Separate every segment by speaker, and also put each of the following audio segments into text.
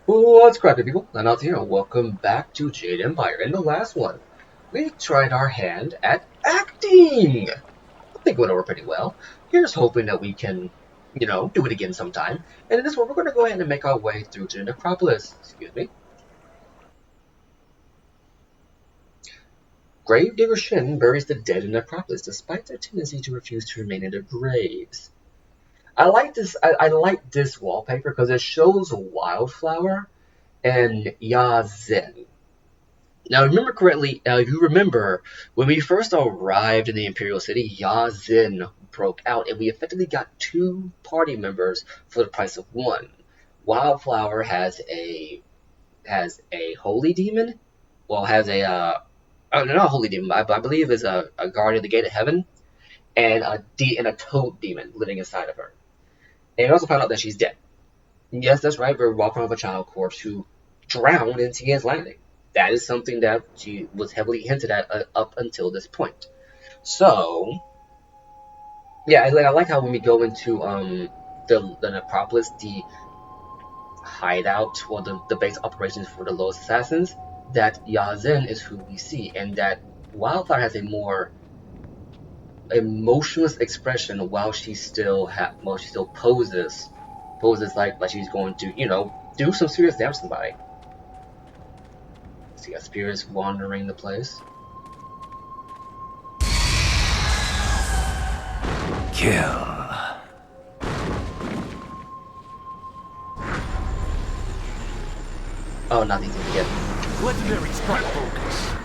Speaker 1: What's cracking, people? Anansi here. Welcome back to Jade Empire. In the last one, we tried our hand at acting. I think it went over pretty well. Here's hoping that we can, do it again sometime. And in this one, we're going to go ahead and make our way through to the necropolis. Excuse me. Gravedigger Shin buries the dead in the necropolis, despite their tendency to refuse to remain in their graves. I like this. I like this wallpaper because it shows a wildflower and Yazin. Now, remember correctly, if you remember, when we first arrived in the Imperial City, Yazin broke out, and we effectively got two party members for the price of one. Wildflower has a holy demon, well, has a not a holy demon, I believe is a guardian of the gate of heaven, and a toad demon living inside of her. And we also found out that she's dead. Yes, that's right. We're walking off a child corpse who drowned in Tian's Landing. That is something that she was heavily hinted at up until this point. So, yeah, I like how when we go into the necropolis, the hideout or the base operations for the Lost Assassins, that Yazin is who we see, and that Wildfire has a more emotionless expression while she still poses like she's going to do some serious damage to somebody. See, a spirits wandering the place.
Speaker 2: Kill.
Speaker 1: Oh, not easy to get.
Speaker 2: Legendary strike focus.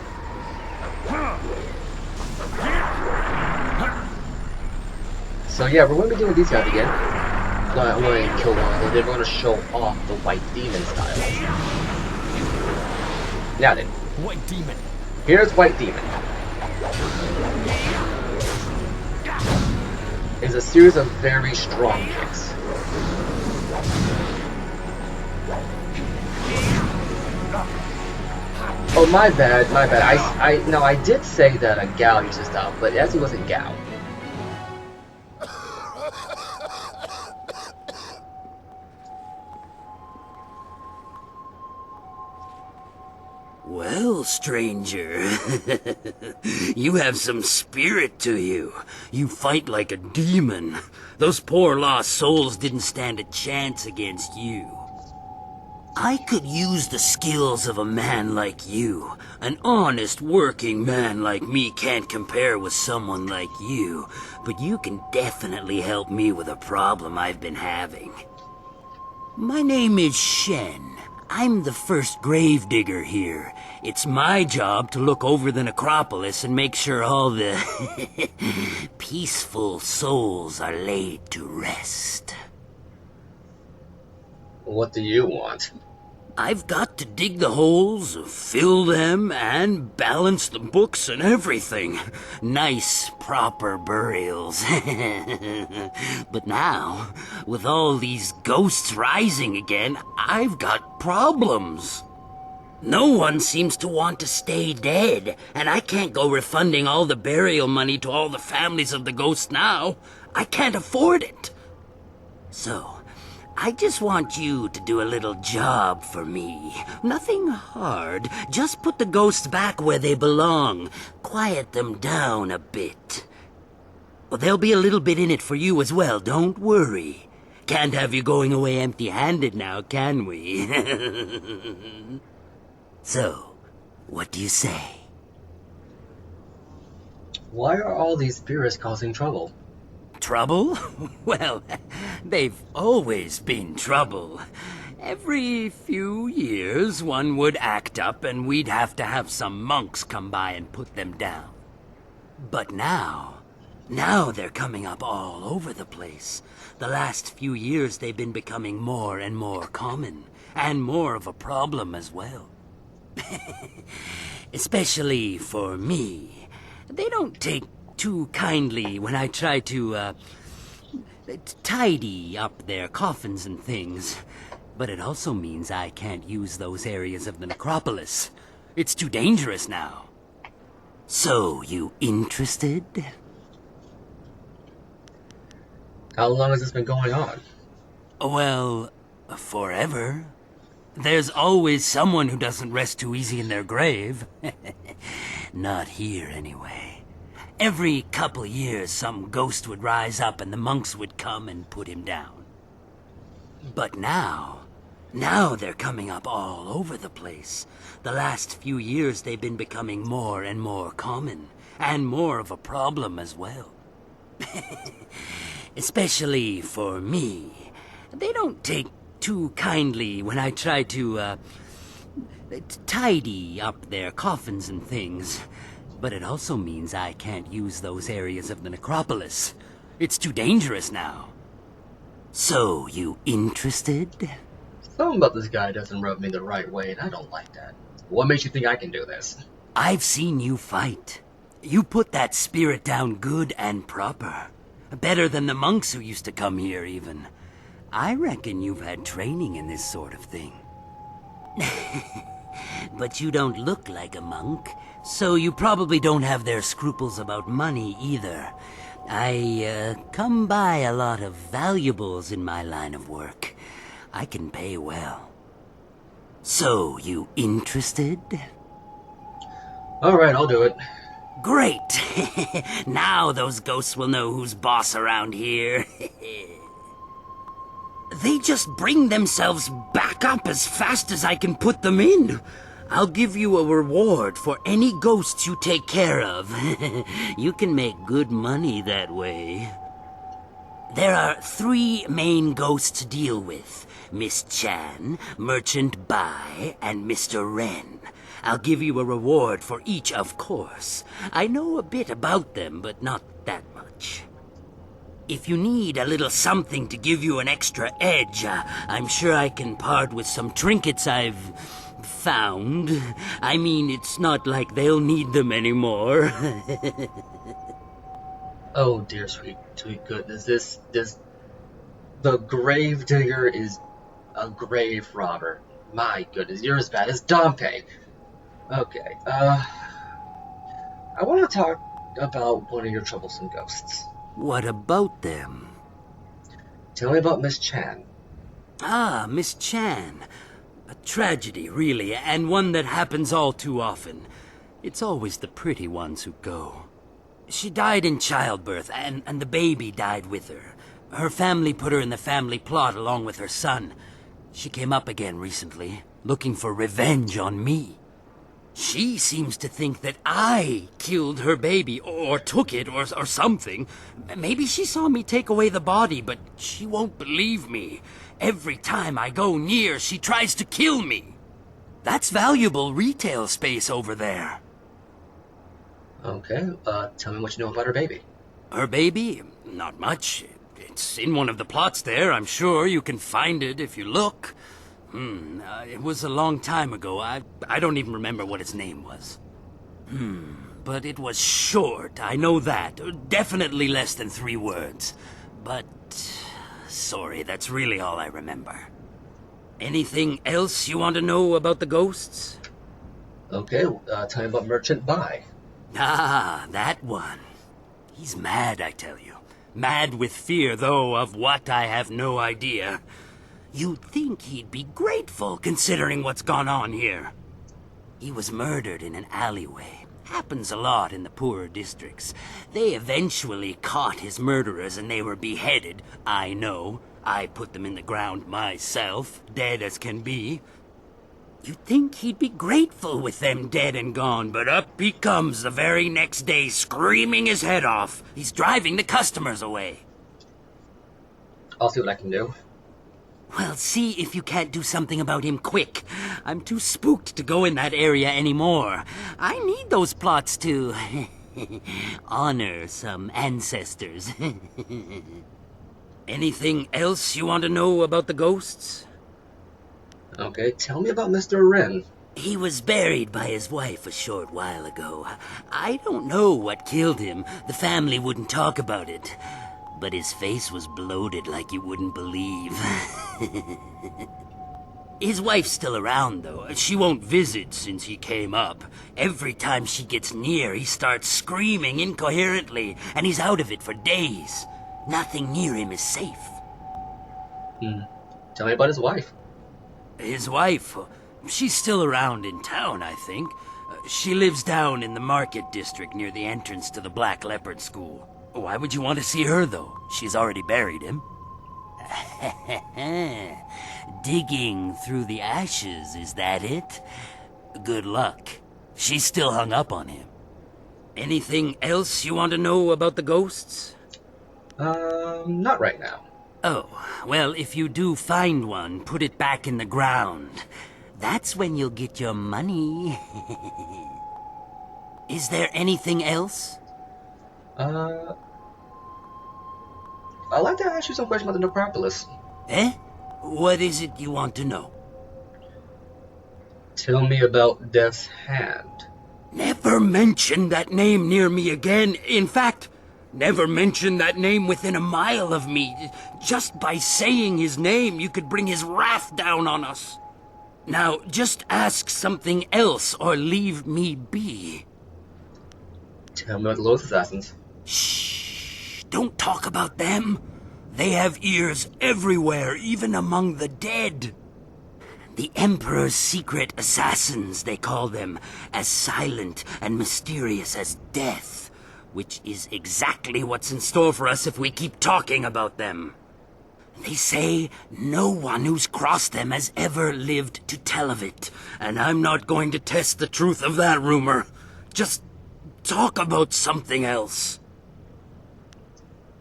Speaker 1: So yeah, we're going to be doing these guys again. I'm going to kill one of them. They're going to show off the White Demon style. Now then.
Speaker 2: White Demon.
Speaker 1: Here's White Demon. It's a series of very strong kicks. Oh, my bad. I did say that a Gao used to stop, but it actually wasn't Gao.
Speaker 3: Well, stranger, you have some spirit to you. You fight like a demon. Those poor lost souls didn't stand a chance against you. I could use the skills of a man like you. An honest working man like me can't compare with someone like you, but you can definitely help me with a problem I've been having. My name is Shen. I'm the first gravedigger here. It's my job to look over the necropolis and make sure all the peaceful souls are laid to rest.
Speaker 1: What do you want?
Speaker 3: I've got to dig the holes, fill them, and balance the books and everything. Nice, proper burials. But now, with all these ghosts rising again, I've got problems. No one seems to want to stay dead, and I can't go refunding all the burial money to all the families of the ghosts now. I can't afford it. So, I just want you to do a little job for me. Nothing hard. Just put the ghosts back where they belong. Quiet them down a bit. Well, there'll be a little bit in it for you as well, don't worry. Can't have you going away empty-handed now, can we? So, what do you say?
Speaker 1: Why are all these spirits causing trouble?
Speaker 3: Trouble? Well, they've always been trouble. Every few years, one would act up and we'd have to have some monks come by and put them down. But now they're coming up all over the place. The last few years, they've been becoming more and more common, and more of a problem as well. Especially for me. They don't take too kindly when I try to, tidy up their coffins and things. But it also means I can't use those areas of the necropolis. It's too dangerous now. So, you interested?
Speaker 1: How long has this been going on?
Speaker 3: Well, forever. There's always someone who doesn't rest too easy in their grave. Not here, anyway. Every couple years, some ghost would rise up and the monks would come and put him down. But now they're coming up all over the place. The last few years, they've been becoming more and more common, and more of a problem as well. Especially for me. They don't take too kindly when I try to, tidy up their coffins and things. But it also means I can't use those areas of the necropolis. It's too dangerous now. So, you interested?
Speaker 1: Something about this guy doesn't rub me the right way, and I don't like that. What makes you think I can do this?
Speaker 3: I've seen you fight. You put that spirit down good and proper. Better than the monks who used to come here, even. I reckon you've had training in this sort of thing. But you don't look like a monk, so you probably don't have their scruples about money either. I come by a lot of valuables in my line of work. I can pay well. So, you interested?
Speaker 1: Alright, I'll do it.
Speaker 3: Great! Now those ghosts will know who's boss around here. They just bring themselves back up as fast as I can put them in. I'll give you a reward for any ghosts you take care of. You can make good money that way. There are 3 main ghosts to deal with. Miss Chan, Merchant Bai, and Mr. Ren. I'll give you a reward for each, of course. I know a bit about them, but not that much. If you need a little something to give you an extra edge, I'm sure I can part with some trinkets I've found. I mean, it's not like they'll need them anymore.
Speaker 1: Oh dear sweet goodness, the grave digger is a grave robber. My goodness, you're as bad as Dompe. Okay, I want to talk about one of your troublesome ghosts.
Speaker 3: What about them?
Speaker 1: Tell me about Miss Chan.
Speaker 3: Ah, Miss Chan. A tragedy, really, and one that happens all too often. It's always the pretty ones who go. She died in childbirth, and the baby died with her. Her family put her in the family plot along with her son. She came up again recently, looking for revenge on me. She seems to think that I killed her baby, or took it, or something. Maybe she saw me take away the body, but she won't believe me. Every time I go near, she tries to kill me. That's valuable retail space over there.
Speaker 1: Okay, tell me what you know about her baby.
Speaker 3: Her baby? Not much. It's in one of the plots there. I'm sure you can find it if you look. It was a long time ago. I don't even remember what its name was. But it was short, I know that. Definitely less than 3 words. But, sorry, that's really all I remember. Anything else you want to know about the ghosts?
Speaker 1: Okay, tell me about Merchant Bai.
Speaker 3: Ah, that one. He's mad, I tell you. Mad with fear, though, of what I have no idea. You'd think he'd be grateful, considering what's gone on here. He was murdered in an alleyway. Happens a lot in the poorer districts. They eventually caught his murderers and they were beheaded. I know. I put them in the ground myself, dead as can be. You'd think he'd be grateful with them dead and gone, but up he comes the very next day, screaming his head off. He's driving the customers away.
Speaker 1: I'll see what I can do.
Speaker 3: Well, see if you can't do something about him quick. I'm too spooked to go in that area anymore. I need those plots to honor some ancestors. Anything else you want to know about the ghosts?
Speaker 1: Okay, tell me about Mr. Ren.
Speaker 3: He was buried by his wife a short while ago. I don't know what killed him. The family wouldn't talk about it. But his face was bloated like you wouldn't believe. His wife's still around, though. She won't visit since he came up. Every time she gets near, he starts screaming incoherently, and he's out of it for days. Nothing near him is safe.
Speaker 1: Tell me about his wife.
Speaker 3: His wife, she's still around in town, I think. She lives down in the market district near the entrance to the Black Leopard School. Why would you want to see her, though? She's already buried him. Digging through the ashes, is that it? Good luck. She's still hung up on him. Anything else you want to know about the ghosts?
Speaker 1: Not right now.
Speaker 3: Oh, well, if you do find one, put it back in the ground. That's when you'll get your money. Is there anything else?
Speaker 1: I'd like to ask you some questions about the necropolis.
Speaker 3: Eh? What is it you want to know?
Speaker 1: Tell me about Death's Hand.
Speaker 3: Never mention that name near me again. In fact, never mention that name within a mile of me. Just by saying his name, you could bring his wrath down on us. Now, just ask something else or leave me be.
Speaker 1: Tell me about the Lotus Assassins.
Speaker 3: Shh! Don't talk about them. They have ears everywhere, even among the dead. The Emperor's secret assassins, they call them, as silent and mysterious as death, which is exactly what's in store for us if we keep talking about them. They say no one who's crossed them has ever lived to tell of it, and I'm not going to test the truth of that rumor. Just talk about something else.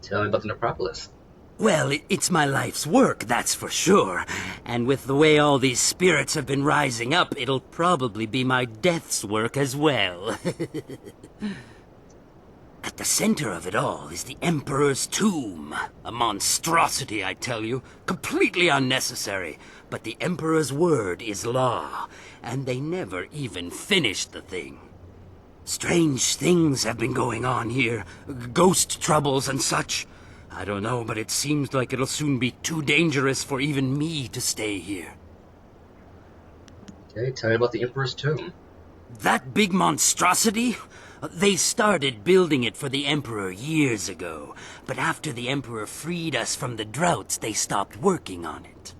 Speaker 1: Tell me about the necropolis.
Speaker 3: Well, it's my life's work, that's for sure. And with the way all these spirits have been rising up, it'll probably be my death's work as well. At the center of it all is the Emperor's tomb. A monstrosity, I tell you. Completely unnecessary. But the Emperor's word is law, and they never even finished the thing. Strange things have been going on here. Ghost troubles and such. I don't know, but it seems like it'll soon be too dangerous for even me to stay here.
Speaker 1: Okay, tell me about the Emperor's Tomb.
Speaker 3: That big monstrosity? They started building it for the Emperor years ago, but after the Emperor freed us from the droughts, they stopped working on it.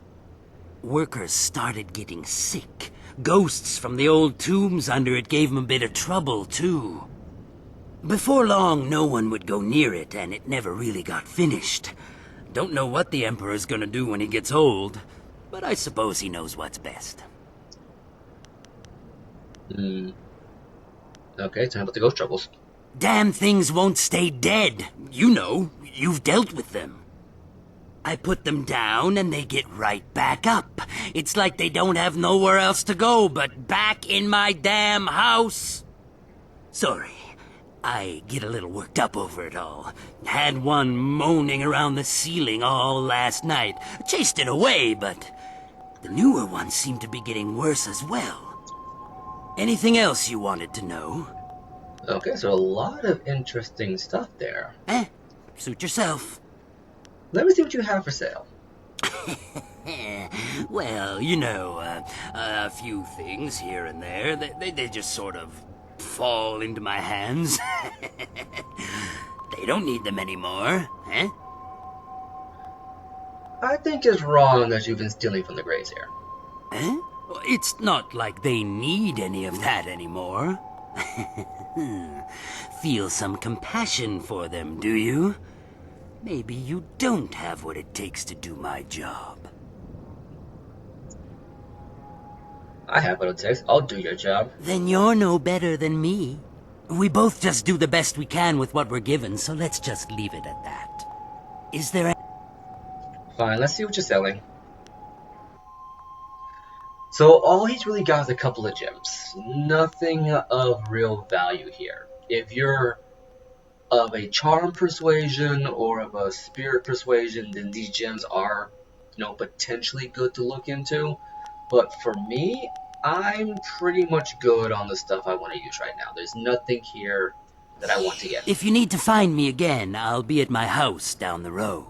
Speaker 3: Workers started getting sick. Ghosts from the old tombs under it gave them a bit of trouble, too. Before long, no one would go near it, and it never really got finished. Don't know what the Emperor's gonna do when he gets old, but I suppose he knows what's best.
Speaker 1: Okay, tell me about the ghost troubles.
Speaker 3: Damn things won't stay dead. You know, you've dealt with them. I put them down and they get right back up. It's like they don't have nowhere else to go but back in my damn house. Sorry, I get a little worked up over it all. Had one moaning around the ceiling all last night. Chased it away, but the newer ones seem to be getting worse as well. Anything else you wanted to know?
Speaker 1: Okay, so a lot of interesting stuff there.
Speaker 3: Suit yourself.
Speaker 1: Let me see what you have for sale.
Speaker 3: Well, you know, a few things here and there. They just sort of fall into my hands. They don't need them anymore, eh?
Speaker 1: I think it's wrong that you've been stealing from the Greys here.
Speaker 3: Eh? It's not like they need any of that anymore. Feel some compassion for them, do you? Maybe you don't have what it takes to do my job.
Speaker 1: I have what it takes. I'll do your job.
Speaker 3: Then you're no better than me. We both just do the best we can with what we're given, so let's just leave it at that. Is there
Speaker 1: Fine, let's see what you're selling. So all he's really got is a couple of gems. Nothing of real value here. If you're of a charm persuasion or of a spirit persuasion, then these gems are, potentially good to look into. But for me, I'm pretty much good on the stuff I want to use right now. There's nothing here that I want to get.
Speaker 3: If you need to find me again, I'll be at my house down the road.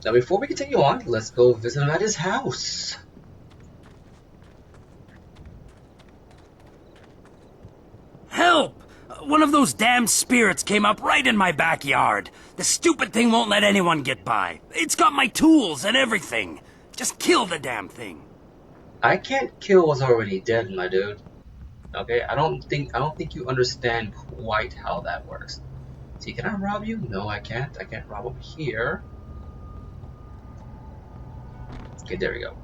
Speaker 1: Now before we continue on, let's go visit him at his house.
Speaker 3: Help! one of those damn spirits came up right in my backyard. The stupid thing won't let anyone get by. It's got my tools and everything. Just kill the damn thing.
Speaker 1: I can't kill what's already dead, my dude. Okay, I don't think you understand quite how that works. See, can I rob you? No, I can't. I can't rob over here. Okay, there we go.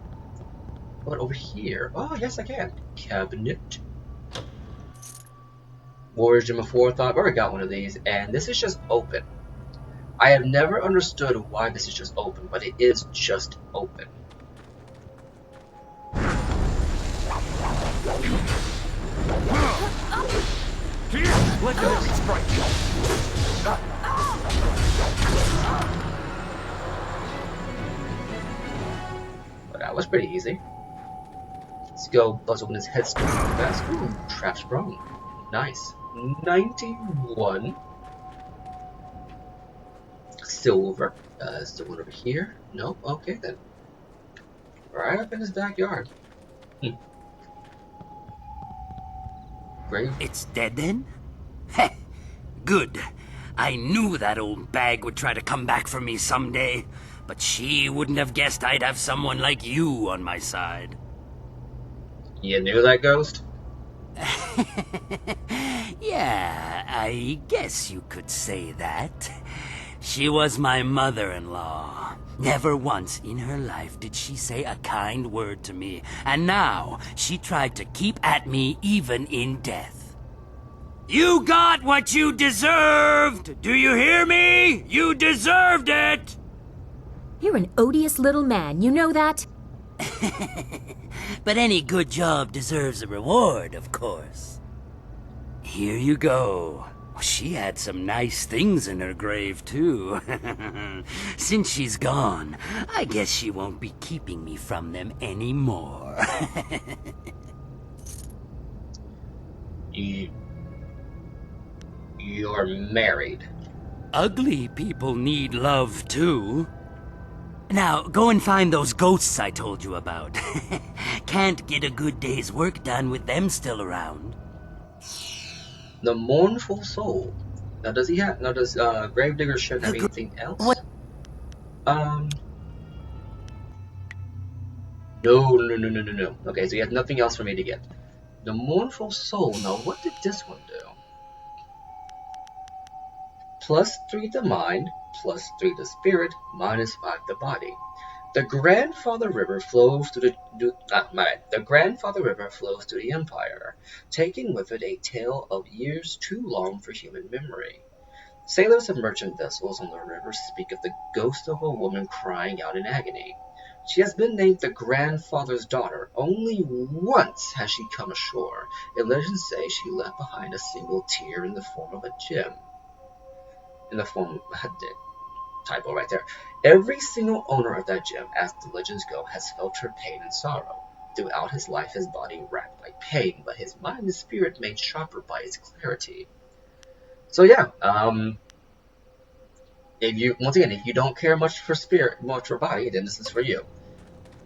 Speaker 1: But over here, oh yes, I can. Cabinet. Warrior's Gem of Forethought. I've already got one of these, and this is just open. I have never understood why this is just open, but it is just open.
Speaker 2: Legendary strike.
Speaker 1: But that was pretty easy. Let's go buzz open his headstone fast. Ooh, trap sprung. Nice. 91. Silver. Still one over here? Nope. Okay then. Right up in his backyard. Grave.
Speaker 3: It's dead then? Heh, good. I knew that old bag would try to come back for me someday, but she wouldn't have guessed I'd have someone like you on my side.
Speaker 1: You knew that ghost?
Speaker 3: Yeah, I guess you could say that. She was my mother-in-law. Never once in her life did she say a kind word to me, and now she tried to keep at me even in death. You got what you deserved! Do you hear me? You deserved it!
Speaker 4: You're an odious little man, you know that?
Speaker 3: But any good job deserves a reward, of course. Here you go. She had some nice things in her grave, too. Since she's gone, I guess she won't be keeping me from them anymore.
Speaker 1: You're married.
Speaker 3: Ugly people need love, too. Now, go and find those ghosts I told you about. Can't get a good day's work done with them still around.
Speaker 1: The mournful soul. Now does Gravedigger Shed have anything else?
Speaker 3: What?
Speaker 1: No. Okay, so he has nothing else for me to get. The mournful soul. Now what did this one do? +3 to mind, +3 to spirit, -5 to body. The Grandfather River flows through the Grandfather River flows through the Empire, taking with it a tale of years too long for human memory. Sailors of merchant vessels on the river speak of the ghost of a woman crying out in agony. She has been named the Grandfather's daughter. Only once has she come ashore, and legends say she left behind a single tear in the form of a gem. In the form of typo right there. Every single owner of that gem, as the legends go, has felt her pain and sorrow. Throughout his life, his body racked by pain, but his mind and spirit made sharper by its clarity. So yeah, if you don't care much for spirit, much for body, then this is for you.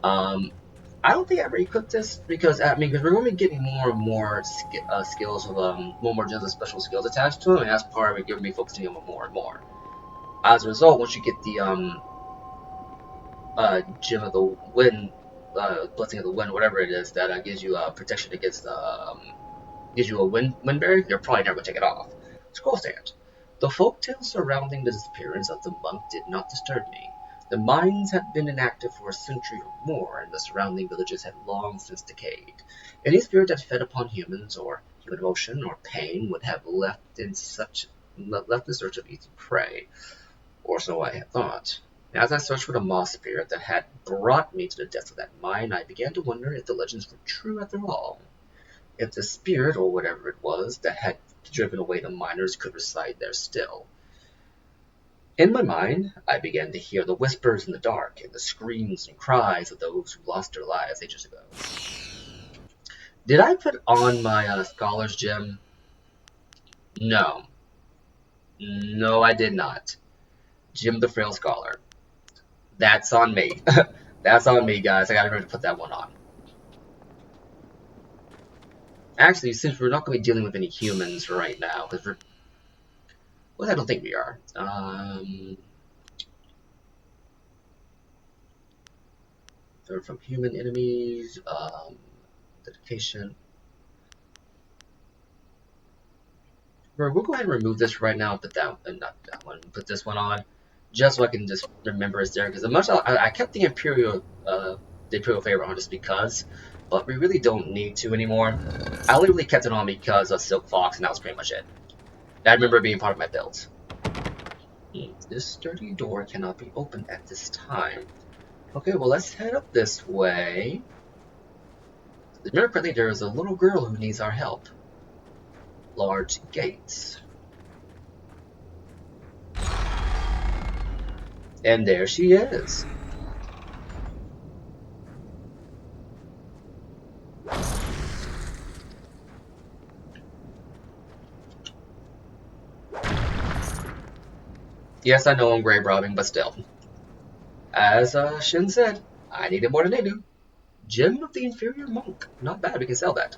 Speaker 1: I don't think I ever equipped this because because we're going to be getting more and more skills of more and more gems and special skills attached to them, and that's part of it. You're going to be focusing on them more and more. As a result, once you get the Gem of the Wind, Blessing of the Wind, whatever it is, that gives you protection against gives you a wind barrier, you're probably never going to take it off. Scroll stand. The folktales surrounding the disappearance of the monk did not disturb me. The mines had been inactive for a century or more, and the surrounding villages had long since decayed. Any spirit that fed upon humans, or human emotion, or pain, would have left in search of easy prey. Or so I had thought. As I searched for the moss spirit that had brought me to the depths of that mine, I began to wonder if the legends were true after all. If the spirit, or whatever it was, that had driven away the miners could reside there still. In my mind, I began to hear the whispers in the dark, and the screams and cries of those who lost their lives ages ago. Did I put on my Scholar's Gem? No. No, I did not. Jim the Frail Scholar. That's on me. That's on me, guys. I gotta remember to put that one on. Actually, since we're not going to be dealing with any humans right now, because we're... Well, I don't think we are. They're from human enemies, dedication. We'll go ahead and remove this right now, put that, not that one, put this one on, just so I can just remember it's there, because as much as I kept the Imperial favor on just because, but we really don't need to anymore. I literally kept it on because of Silk Fox, and that was pretty much it. I remember it being part of my build. This sturdy door cannot be opened at this time. Okay, well, let's head up this way. Remember correctly, there is a little girl who needs our help. Large gates. And there she is. Yes, I know I'm grave robbing, but still. As Shin said, I need it more than they do. Gem of the Inferior Monk. Not bad, we can sell that.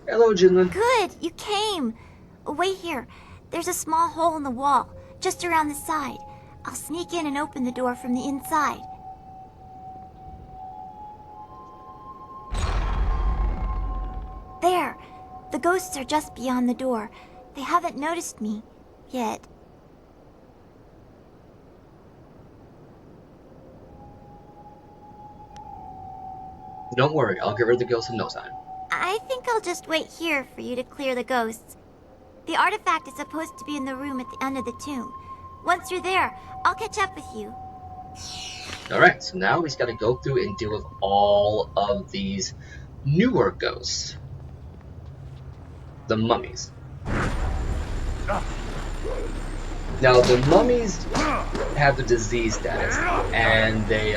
Speaker 1: Hello, Jinlin.
Speaker 5: Good, you came. Wait here. There's a small hole in the wall, just around the side. I'll sneak in and open the door from the inside. There. The ghosts are just beyond the door. They haven't noticed me yet.
Speaker 1: Don't worry, I'll get rid of the ghosts in no time.
Speaker 5: I think I'll just wait here for you to clear the ghosts. The artifact is supposed to be in the room at the end of the tomb. Once you're there, I'll catch up with you.
Speaker 1: Alright, so now we just gotta go through and deal with all of these newer ghosts. The mummies. Now, the mummies have the disease status, and they,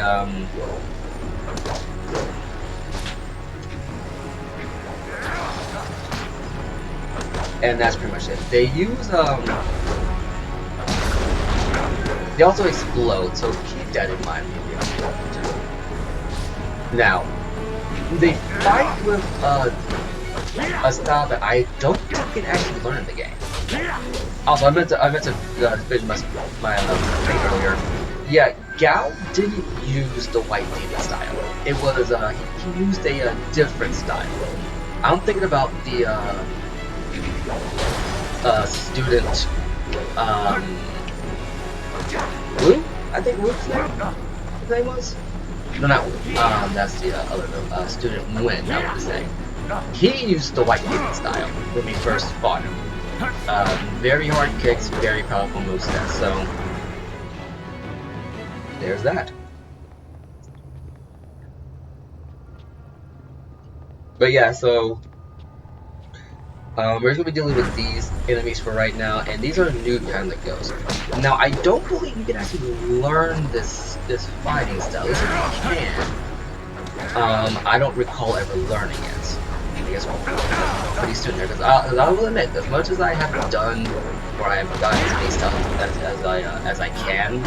Speaker 1: and that's pretty much it. They use, they also explode, so keep that in mind. Now, they fight with, a style that I don't think you can actually learn in the game. Also, I meant to finish my thing earlier. Yeah, Gao didn't use the white demon style. It was he used a different style. I'm thinking about the student Wu. I think Wu's name was. No, not Wu. That's the other student Nguyen. I would say. He used the white demon style when we first fought him. Very hard kicks, very powerful moveset, so there's that. But yeah, so we're just gonna be dealing with these enemies for right now, and these are new kind of ghosts. Now, I don't believe you can actually learn this fighting style. At least if you can. I don't recall ever learning it. I guess we'll pretty soon there, because I will admit, as much as I have done, or I have gotten as many styles as I can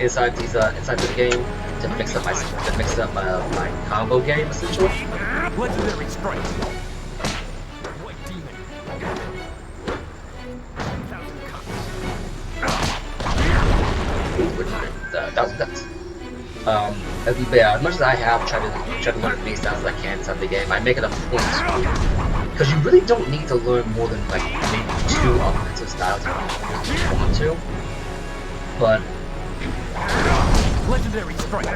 Speaker 1: inside the game to mix up my combo game essentially.
Speaker 2: Legendary strike. White demon.
Speaker 1: That's as much as I have tried to learn as many styles as I can inside the game, I make it a point because you really don't need to learn more than like maybe 2 offensive styles if you want to. But
Speaker 2: Legendary strike.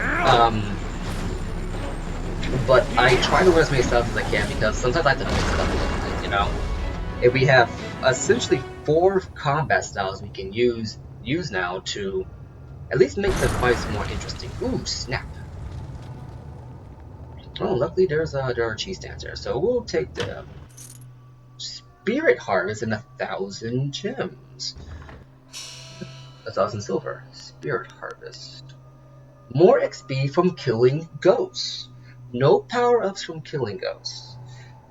Speaker 1: But I try to learn as many styles as I can because sometimes I have to mix it up a little bit, you know. If we have essentially 4 combat styles we can use now to at least make the fights more interesting. Ooh, snap! Oh, luckily there are cheese stands there, so we'll take the Spirit Harvest and 1,000 gems. 1,000 silver. Spirit Harvest. More XP from killing ghosts. No power-ups from killing ghosts.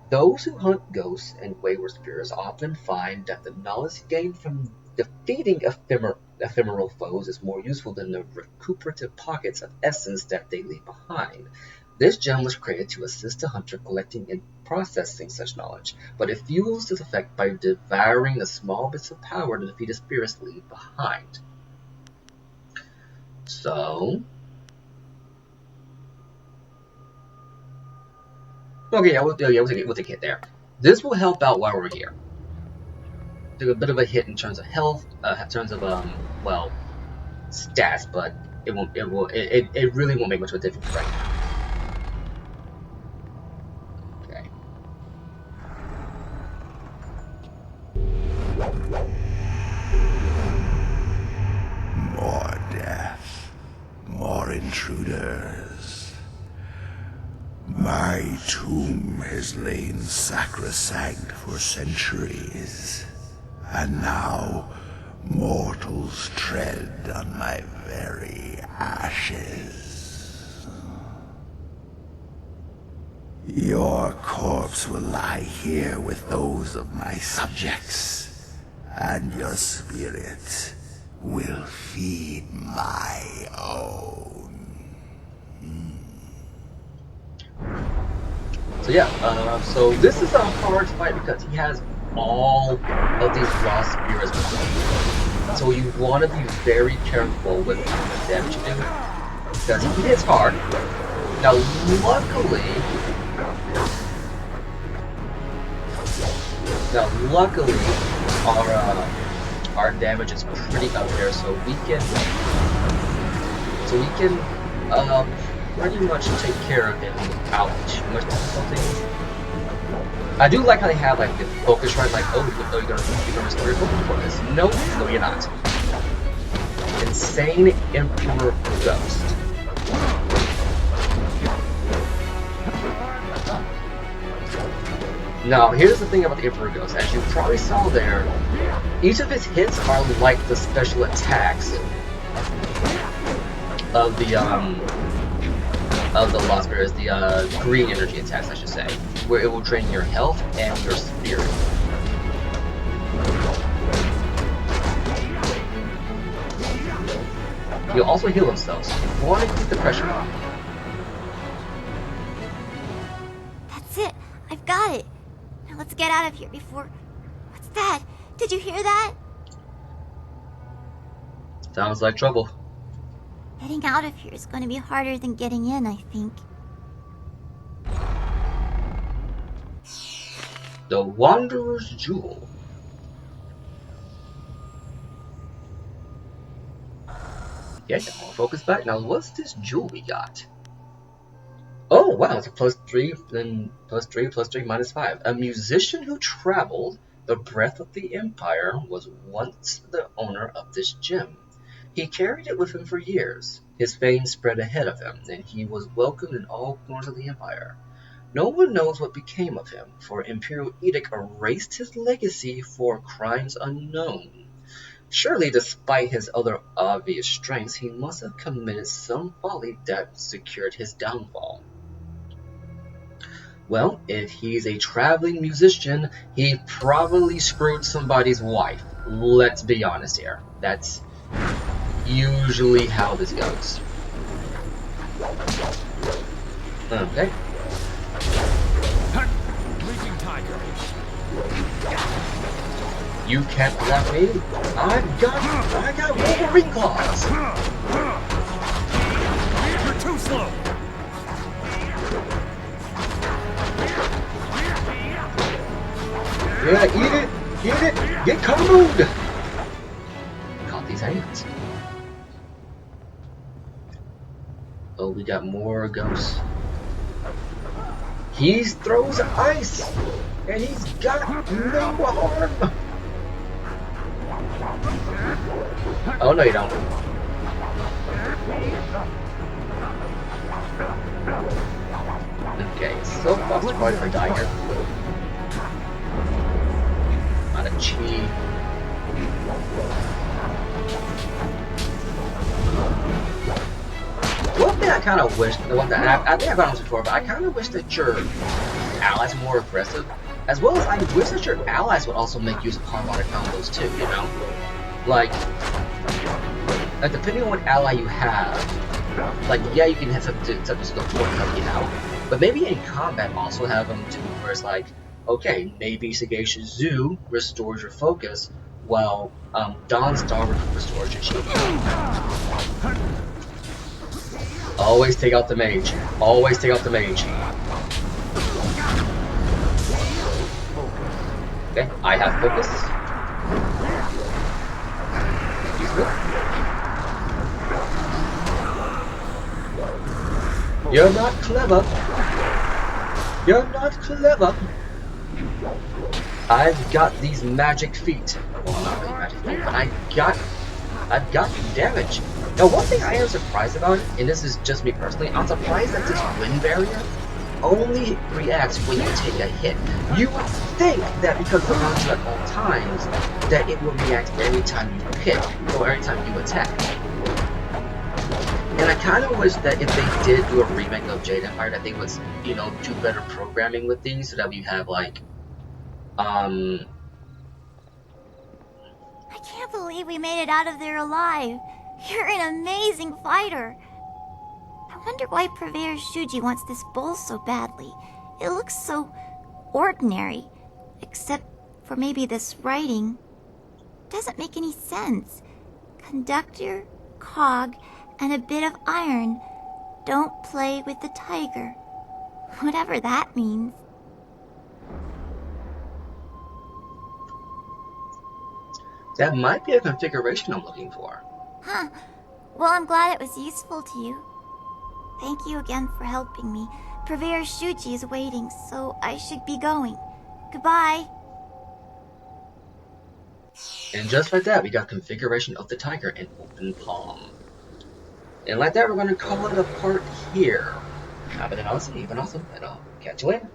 Speaker 1: Those who hunt ghosts and wayward spirits often find that the knowledge gained from defeating ephemeral foes is more useful than the recuperative pockets of essence that they leave behind. This gem was created to assist the hunter collecting and processing such knowledge, but it fuels this effect by devouring the small bits of power the defeated spirits leave behind. So... okay, we'll take it there. This will help out while we're here. Take a bit of a hit in terms of health, in terms of well, stats, but it really won't make much of a difference right now. Okay.
Speaker 6: More death, more intruders. My tomb has lain sacrosanct for centuries, and now mortals tread on my very ashes. Your corpse will lie here with those of my subjects, and your spirit will feed my own.
Speaker 1: So yeah, so this is a hard fight because he has all of these lost spirits with him. So you want to be very careful with the damage you do, because he hits hard. Now luckily, our damage is pretty up there, so we can pretty much take care of him without too much difficulty. I do like how they have like the focus right, like, oh, you're gonna restore your focus for this. Nope, no you're not. Insane Emperor Ghost. Now, here's the thing about the Emperor Ghost. As you probably saw there, each of his hits are like the special attacks of the Lost Spirits, the green energy attacks, I should say, where it will drain your health and your spirit. He'll also heal himself, so you want to keep the pressure on.
Speaker 5: That's it. I've got it. Now let's get out of here before... What's that? Did you hear that?
Speaker 1: Sounds like trouble.
Speaker 5: Getting out of here is going to be harder than getting in, I think.
Speaker 1: The Wanderer's Jewel. Okay, I'll focus back. Now, what's this jewel we got? Oh, wow, it's a +3, then +3, +3, -5. A musician who traveled the breadth of the Empire was once the owner of this gem. He carried it with him for years. His fame spread ahead of him, and he was welcomed in all corners of the Empire. No one knows what became of him, for Imperial Edict erased his legacy for crimes unknown. Surely, despite his other obvious strengths, he must have committed some folly that secured his downfall. Well, if he's a traveling musician, he probably screwed somebody's wife. Let's be honest here. That's usually how this goes. Okay.
Speaker 2: Leaping tiger.
Speaker 1: You can't block me. I got Wolverine claws.
Speaker 2: You're too slow.
Speaker 1: Yeah, eat it, get comboed. Caught these hands. Oh, we got more ghosts. He throws ice, and he's got no harm. Oh, no, you don't. Okay, so Foster probably for die here. Not a chi. One thing I kind of wish, the one that I think I've gone on this before, but I kind of wish that your allies were more aggressive, as well as I wish that your allies would also make use of harmonic combos too, you know? Like depending on what ally you have, like, yeah, you can have set the scope for cutting it out, but maybe in combat also have them too, where it's like, okay, maybe Sagacious Zoo restores your focus, while Dawnstar restores your chi. Always take out the mage. Always take out the mage. Okay, I have focus. You're not clever. You're not clever. I've got these magic feet. Well, not really magic feet, but I've got damage. Now, one thing I am surprised about, and this is just me personally, I'm surprised that this wind barrier only reacts when you take a hit. You would think that because it runs at all times, that it will react every time you hit, or every time you attack. And I kind of wish that if they did do a remake of Jade Empire, that they would, you know, do better programming with these, so that you have, like,
Speaker 5: I can't believe we made it out of there alive. You're an amazing fighter. I wonder why Purveyor Shuji wants this bowl so badly. It looks so ordinary, except for maybe this writing. Doesn't make any sense. Conductor, cog, and a bit of iron. Don't play with the tiger. Whatever that means.
Speaker 1: that might be a configuration I'm looking for.
Speaker 5: Huh. Well, I'm glad it was useful to you. Thank you again for helping me. Purveyor Shuji is waiting, so I should be going. Goodbye.
Speaker 1: And just like that, we got configuration of the tiger in open palm. And like that, we're going to call it a part here. Have an awesome, and I'll catch you later.